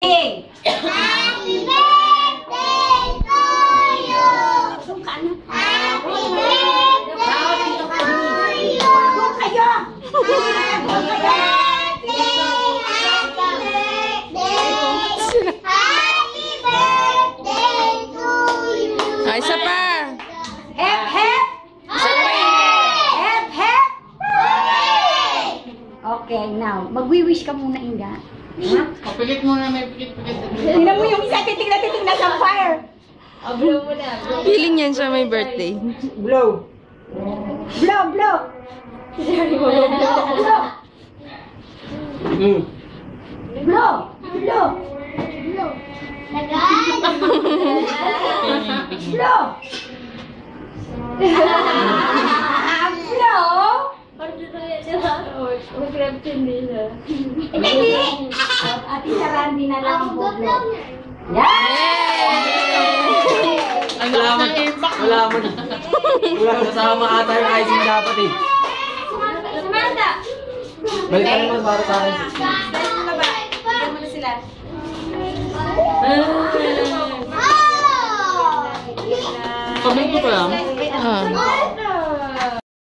Happy birthday to you. Happy birthday to you. Kayo. Happy birthday to you. Ay, isa pa. Hep hep. Hep hep. Okay, now magwi-wish ka muna, Inga. Pilit muna, may pilit-pilit. Tingnan mo yung isa, titig na sa fire. Blow mo na. Feeling yan siya may birthday. Blow. Blow, blow. Blow, blow. Blow, blow. Blow. Blow. Blow. Hindi. Ate Sarandi na lang po. Wala mo kasama ata yung icing dapat eh. Balik ka naman para sa akin. Pamay ko pa lang. Ah.